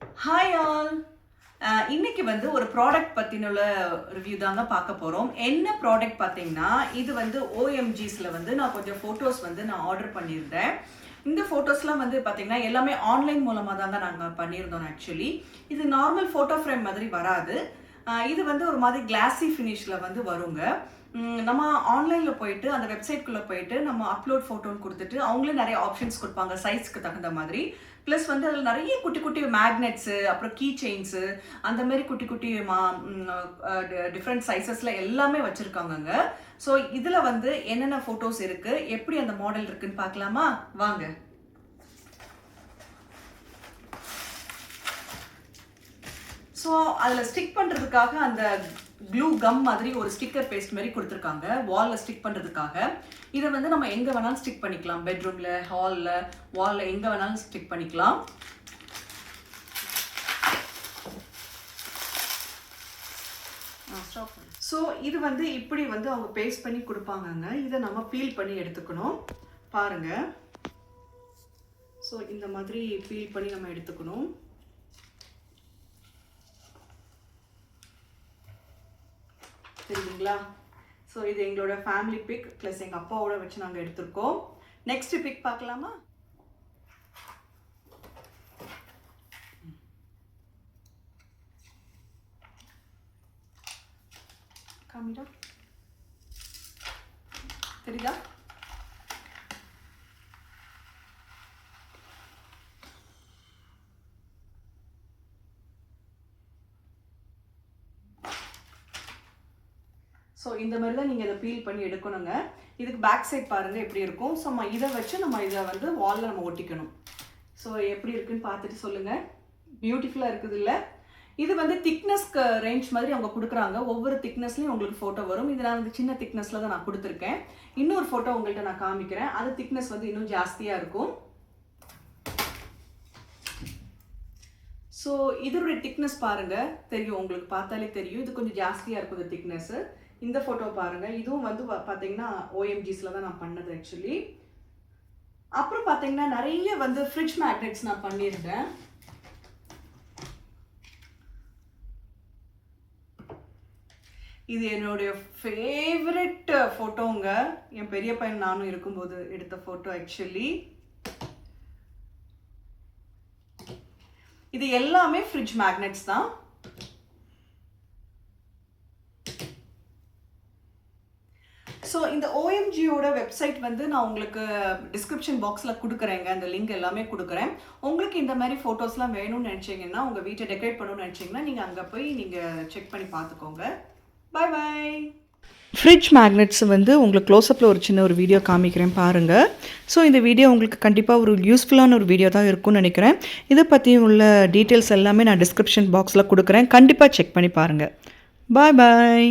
Hi all. இன்னைக்கு வந்து ஒரு ப்ராடக்ட் பற்றின ரிவ்யூ தாங்க பார்க்க போகிறோம். என்ன ப்ராடக்ட் பார்த்தீங்கன்னா, இது வந்து ஓஎம்ஜிஸில் வந்து நான் கொஞ்சம் ஃபோட்டோஸ் வந்து நான் ஆர்டர் பண்ணியிருந்தேன். இந்த ஃபோட்டோஸ்லாம் வந்து பார்த்தீங்கன்னா எல்லாமே ஆன்லைன் மூலமாக தாங்க நாங்கள் பண்ணியிருந்தோம். ஆக்சுவலி இது நார்மல் ஃபோட்டோ ஃப்ரேம் மாதிரி வராது. இது வந்து ஒரு மாதிரி கிளாஸி ஃபினிஷில் வந்து வருங்க. நம்ம ஆன்லைனில் போயிட்டு அந்த வெப்சைட்குள்ளே போயிட்டு நம்ம அப்லோட் ஃபோட்டோன்னு கொடுத்துட்டு அவங்களே நிறைய ஆப்ஷன்ஸ் கொடுப்பாங்க சைஸ்க்கு தகுந்த மாதிரி. ப்ளஸ் வந்து அதில் நிறைய குட்டி குட்டி மேக்னெட்ஸு, அப்புறம் கீ செயின்ஸு, அந்த மாதிரி குட்டி குட்டி டிஃப்ரெண்ட் சைஸஸில் எல்லாமே வச்சுருக்காங்கங்க. ஸோ இதில் வந்து என்னென்ன ஃபோட்டோஸ் இருக்குது, எப்படி அந்த மாடல் இருக்குன்னு பார்க்கலாமா? வாங்க. ஸோ அதில் ஸ்டிக் பண்ணுறதுக்காக அந்த க்ளூ கம் மாதிரி ஒரு ஸ்டிக்கர் பேஸ்ட் மாதிரி கொடுத்துருக்காங்க வாலில் ஸ்டிக் பண்ணுறதுக்காக. இதை வந்து நம்ம எங்கே வேணாலும் ஸ்டிக் பண்ணிக்கலாம். பெட்ரூமில், ஹாலில், வாலில் எங்கே வேணாலும் ஸ்டிக் பண்ணிக்கலாம். ஸோ இது வந்து இப்படி வந்து அவங்க பேஸ்ட் பண்ணி கொடுப்பாங்கங்க. இதை நம்ம பீல் பண்ணி எடுத்துக்கணும். பாருங்கள். ஸோ இந்த மாதிரி பீல் பண்ணி நம்ம எடுத்துக்கணும். தெரியுதுங்களா? ஸோ இது எங்களோட ஃபேமிலி பிக் ப்ளஸ் எங்கள் அப்பாவோட வச்சு நாங்கள் எடுத்திருக்கோம். நெக்ஸ்ட் பிக் பார்க்கலாமா? காமிடா, தெரியுதா? ஸோ இந்த மாதிரி தான் நீங்கள் இதை பீல் பண்ணி எடுக்கணுங்க. இதுக்கு பேக் சைட் பாருங்கள் எப்படி இருக்கும். ஸோ நம்ம இதை வச்சு நம்ம இதை வந்து வாலில் நம்ம ஒட்டிக்கணும். ஸோ எப்படி இருக்குன்னு பார்த்துட்டு சொல்லுங்கள். பியூட்டிஃபுல்லாக இருக்குது இல்லை? இது வந்து திக்னஸ்க்கு ரேஞ்ச் மாதிரி அவங்க கொடுக்குறாங்க. ஒவ்வொரு திக்னஸ்லையும் உங்களுக்கு ஃபோட்டோ வரும். இது நான் வந்து சின்ன திக்னஸில் தான் நான் கொடுத்துருக்கேன். இன்னொரு ஃபோட்டோ உங்கள்கிட்ட நான் காமிக்கிறேன். அது திக்னஸ் வந்து இன்னும் ஜாஸ்தியாக இருக்கும். ஸோ இதோடைய திக்னஸ் பாருங்கள், தெரியும், உங்களுக்கு பார்த்தாலே தெரியும். இது கொஞ்சம் ஜாஸ்தியாக இருக்கும் இந்த திக்னஸ்ஸு. இந்த ஃபோட்டோ பாருங்கள். இதுவும் வந்து பார்த்தீங்கன்னா ஓஎம்ஜிஸில் தான் நான் பண்ணது ஆக்சுவலி. அப்புறம் பார்த்தீங்கன்னா நிறைய வந்து ஃப்ரிட்ஜ் மேக்னெட்ஸ் நான் பண்ணியிருந்தேன். இது என்னுடைய ஃபேவரட் ஃபோட்டோங்க. என் பெரிய பையன் நானும் இருக்கும்போது எடுத்த ஃபோட்டோ ஆக்சுவலி. இது எல்லாமே ஃப்ரிட்ஜ் மேக்னெட்ஸ் தான். ஸோ இந்த ஓஎம்ஜியோட வெப்சைட் வந்து நான் உங்களுக்கு டிஸ்கிரிப்ஷன் பாக்ஸில் கொடுக்குறேங்க. அந்த லிங்க் எல்லாமே கொடுக்குறேன். உங்களுக்கு இந்த மாதிரி ஃபோட்டோஸ்லாம் வேணும்னு நினச்சிங்கன்னா, உங்கள் வீட்டை டெக்கரேட் பண்ணணும்னு நினச்சிங்கன்னா, நீங்கள் அங்கே போய் நீங்கள் செக் பண்ணி பார்த்துக்கோங்க. பாய் பாய். ஃப்ரிட்ஜ் மேக்னெட்ஸ் வந்து உங்களுக்கு க்ளோஸ்அப்பில் ஒரு சின்ன ஒரு வீடியோ காமிக்கிறேன் பாருங்கள். ஸோ இந்த வீடியோ உங்களுக்கு கண்டிப்பாக ஒரு யூஸ்ஃபுல்லான ஒரு வீடியோ தான் இருக்கும்னு நினைக்கிறேன். இதை பற்றி உள்ள டீட்டெயில்ஸ் எல்லாமே நான் டிஸ்கிரிப்ஷன் பாக்ஸில் கொடுக்குறேன். கண்டிப்பாக செக் பண்ணி பாருங்கள். பாய் பாய்.